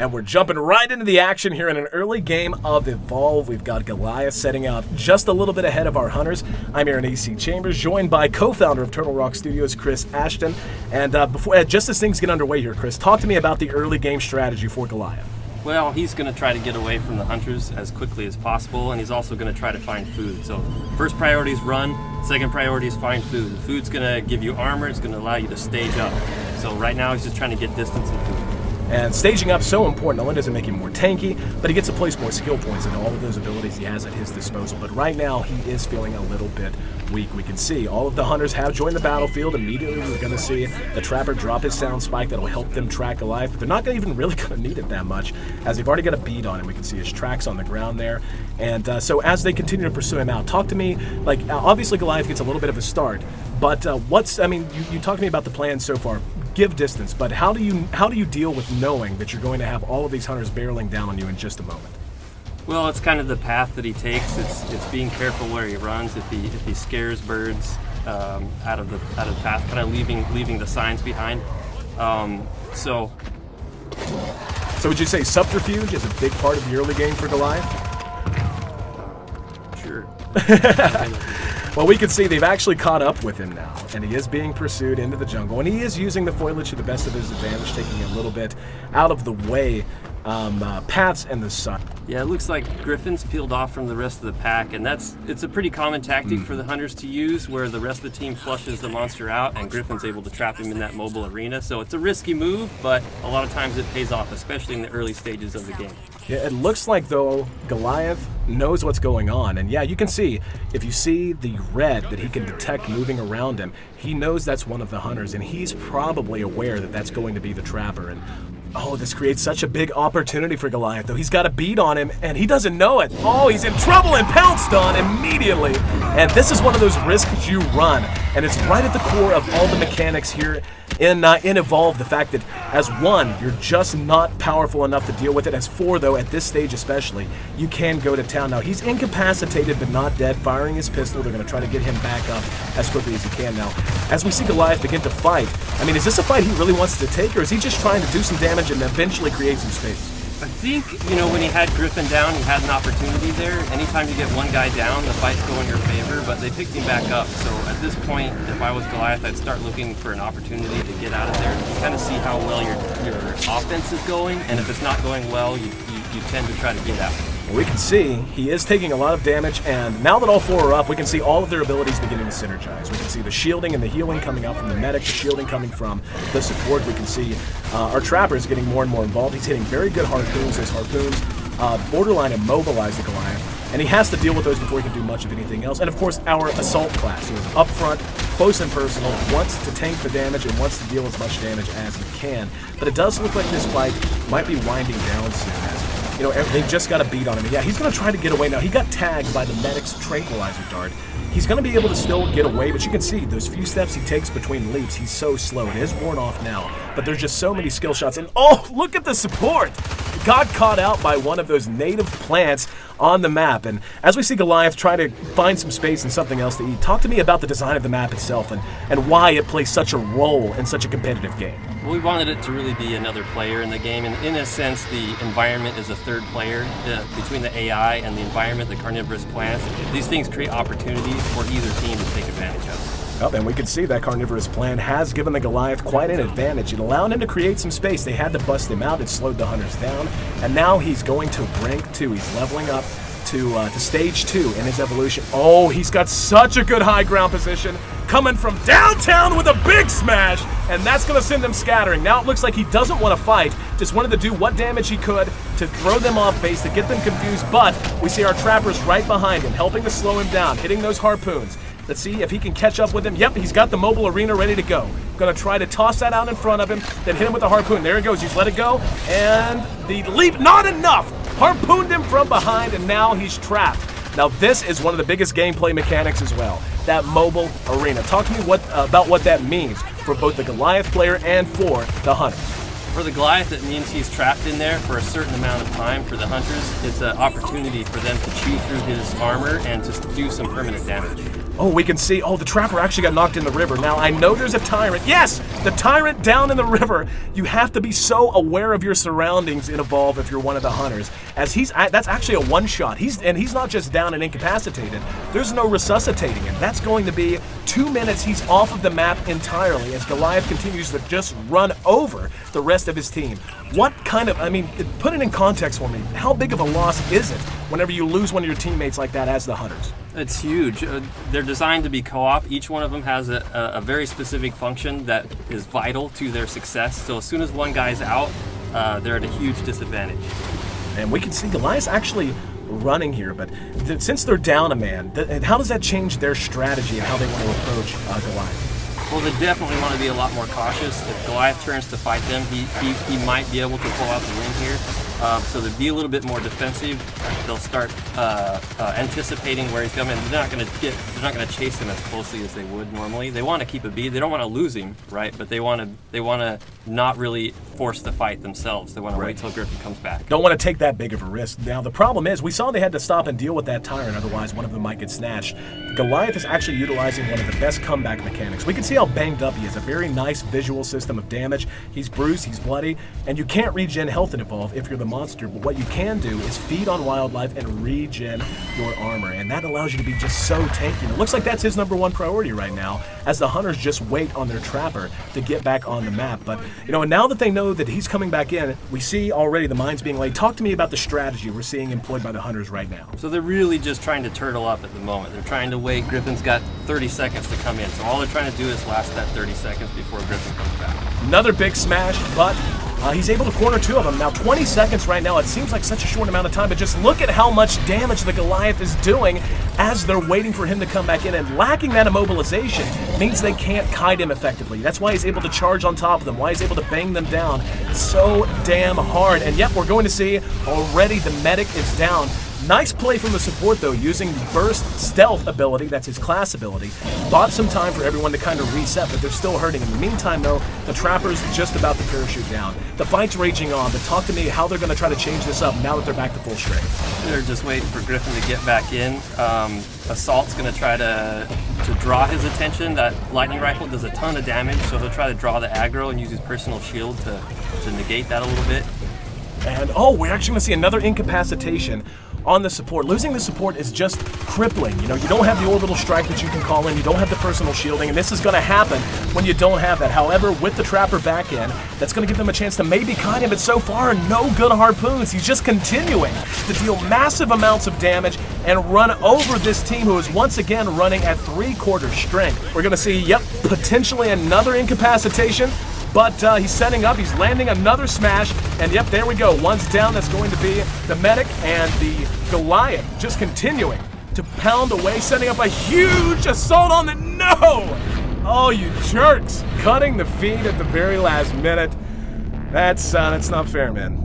And we're jumping right into the action here in an early game of Evolve. We've got Goliath setting out just a little bit ahead of our hunters. I'm Aaron AC Chambers, joined by co-founder of Turtle Rock Studios, Chris Ashton. And just as things get underway here, Chris, talk to me about the early game strategy for Goliath. Well, he's going to try to get away from the hunters as quickly as possible, and he's also going to try to find food. So first priority is run, second priority is find food. The food's going to give you armor, it's going to allow you to stage up. So right now he's just trying to get distance and food. And staging up so important. Not only does it make him more tanky, but he gets to place more skill points into all of those abilities he has at his disposal. But right now, he is feeling a little bit weak. We can see all of the hunters have joined the battlefield. Immediately, we're going to see the Trapper drop his sound spike that'll help them track Goliath. But they're not even really going to need it that much, as they've already got a bead on him. We can see his tracks on the ground there. And so as they continue to pursue him out, talk to me, obviously Goliath gets a little bit of a start. But you talked to me about the plan so far. Give distance, but how do you deal with knowing that you're going to have all of these hunters barreling down on you in just a moment? Well, it's kind of the path that he takes. It's being careful where he runs. If he scares birds out of the path, kind of leaving the signs behind. So would you say subterfuge is a big part of the early game for Goliath? Sure. Well, we can see they've actually caught up with him now, and he is being pursued into the jungle, and he is using the foliage to the best of his advantage, taking a little bit out of the way paths and the sun. Yeah, it looks like Griffin's peeled off from the rest of the pack, and it's a pretty common tactic for the hunters to use, where the rest of the team flushes the monster out, and Griffin's able to trap him in that mobile arena. So it's a risky move, but a lot of times it pays off, especially in the early stages of the game. Yeah, it looks like, though, Goliath knows what's going on. And yeah, you can see, if you see the red that he can detect moving around him, he knows that's one of the hunters, and he's probably aware that that's going to be the Trapper. And oh, this creates such a big opportunity for Goliath, though. He's got a bead on him, and he doesn't know it. Oh, he's in trouble and pounced on immediately. And this is one of those risks you run, and it's right at the core of all the mechanics here in Evolve. The fact that as one, you're just not powerful enough to deal with it. As four, though, at this stage especially, you can go to town. Now, he's incapacitated but not dead, firing his pistol. They're going to try to get him back up as quickly as he can now. As we see Goliath begin to fight, I mean, is this a fight he really wants to take, or is he just trying to do some damage and eventually create some space? I think, when he had Griffin down, he had an opportunity there. Anytime you get one guy down, the fights go in your favor, but they picked him back up. So at this point, if I was Goliath, I'd start looking for an opportunity to get out of there. You kind of see how well your offense is going, and if it's not going well, you tend to try to get out. We can see he is taking a lot of damage, and now that all four are up, we can see all of their abilities beginning to synergize. We can see the shielding and the healing coming out from the medic, the shielding coming from the support. We can see our Trapper is getting more and more involved. He's hitting very good harpoons. His harpoons borderline immobilize the Goliath, and he has to deal with those before he can do much of anything else. And of course, our assault class, who is up front, close and personal, wants to tank the damage and wants to deal as much damage as he can. But it does look like this fight might be winding down soon, as they've just got a beat on him. Yeah, he's going to try to get away now. He got tagged by the medic's tranquilizer dart. He's going to be able to still get away, but you can see those few steps he takes between leaps, he's so slow. It is worn off now, but there's just so many skill shots. And oh, look at the support! Got caught out by one of those native plants on the map. And as we see Goliath try to find some space and something else to eat, talk to me about the design of the map itself and why it plays such a role in such a competitive game. Well, we wanted it to really be another player in the game, and in a sense, the environment is a third player between the AI and the environment, the carnivorous plants. These things create opportunities for either team to take advantage of. Oh, and we can see that carnivorous plant has given the Goliath quite an advantage. It allowed him to create some space. They had to bust him out. It slowed the hunters down, and now he's going to rank 2. He's leveling up to stage 2 in his evolution. Oh, he's got such a good high ground position, coming from downtown with a big smash, and that's going to send them scattering. Now it looks like he doesn't want to fight, just wanted to do what damage he could to throw them off base, to get them confused, but we see our Trappers right behind him, helping to slow him down, hitting those harpoons. Let's see if he can catch up with him. Yep, he's got the mobile arena ready to go. Gonna try to toss that out in front of him, then hit him with the harpoon. There he goes, he's let it go, and the leap, not enough! Harpooned him from behind, and now he's trapped. Now this is one of the biggest gameplay mechanics as well, that mobile arena. Talk to me about what that means for both the Goliath player and for the hunter. For the Goliath, it means he's trapped in there for a certain amount of time. For the hunters, it's an opportunity for them to chew through his armor and to do some permanent damage. Oh, we can see, the Trapper actually got knocked in the river. Now, I know there's a Tyrant. Yes, the Tyrant down in the river. You have to be so aware of your surroundings in Evolve if you're one of the hunters. As that's actually a one-shot. He's not just down and incapacitated. There's no resuscitating him. That's going to be 2 minutes. He's off of the map entirely as Goliath continues to just run over the rest of his team. What kind of, put it in context for me. How big of a loss is it whenever you lose one of your teammates like that as the hunters? It's huge. They're designed to be co-op. Each one of them has a very specific function that is vital to their success. So as soon as one guy's out, they're at a huge disadvantage. And we can see Goliath's actually running here, but since they're down a man, how does that change their strategy and how they want to approach Goliath? Well, they definitely want to be a lot more cautious. If Goliath turns to fight them, he might be able to pull out the win here. So they'd be a little bit more defensive. They'll start anticipating where he's coming. They're not going to chase him as closely as they would normally. They want to keep a beat. They don't want to lose him, right? But they want to not really force the fight themselves. They want to wait till Griffin comes back. Don't want to take that big of a risk. Now the problem is, we saw they had to stop and deal with that Tyrant, otherwise one of them might get snatched. Goliath is actually utilizing one of the best comeback mechanics. We can see how banged up he is. A very nice visual system of damage. He's bruised, he's bloody, and you can't regen health in Evolve if you're the monster, but what you can do is feed on wildlife and regen your armor, and that allows you to be just so tanky. And it looks like that's his #1 priority right now, as the hunters just wait on their Trapper to get back on the map. But, and now that they know that he's coming back in, we see already the mines being laid. Talk to me about the strategy we're seeing employed by the hunters right now. So they're really just trying to turtle up at the moment. They're trying to wait. Griffin's got 30 seconds to come in, so all they're trying to do is last that 30 seconds before Griffin comes back. Another big smash, but he's able to corner 2 of them. Now 20 seconds right now, it seems like such a short amount of time, but just look at how much damage the Goliath is doing as they're waiting for him to come back in, and lacking that immobilization means they can't kite him effectively. That's why he's able to charge on top of them, why he's able to bang them down so damn hard. And yep, we're going to see already the medic is down. Nice play from the support though, using the burst stealth ability, that's his class ability. Bought some time for everyone to kind of reset, but they're still hurting. In the meantime though, the Trapper's just about to parachute down. The fight's raging on, but talk to me how they're going to try to change this up now that they're back to full strength. They're just waiting for Griffin to get back in. Assault's going to try to draw his attention. That lightning rifle does a ton of damage, so he'll try to draw the aggro and use his personal shield to negate that a little bit. And we're actually going to see another incapacitation on the support. Losing the support is just crippling. You don't have the orbital strike that you can call in, you don't have the personal shielding, and this is going to happen when you don't have that. However, with the Trapper back in, that's going to give them a chance to maybe kite him, but so far, no good harpoons. He's just continuing to deal massive amounts of damage and run over this team who is once again running at 3/4 strength. We're going to see, potentially another incapacitation. But he's setting up, he's landing another smash, and yep, there we go. One's down, that's going to be the medic, and the Goliath just continuing to pound away, setting up a huge assault on the, no! Oh, you jerks! Cutting the feed at the very last minute. That's not fair, man.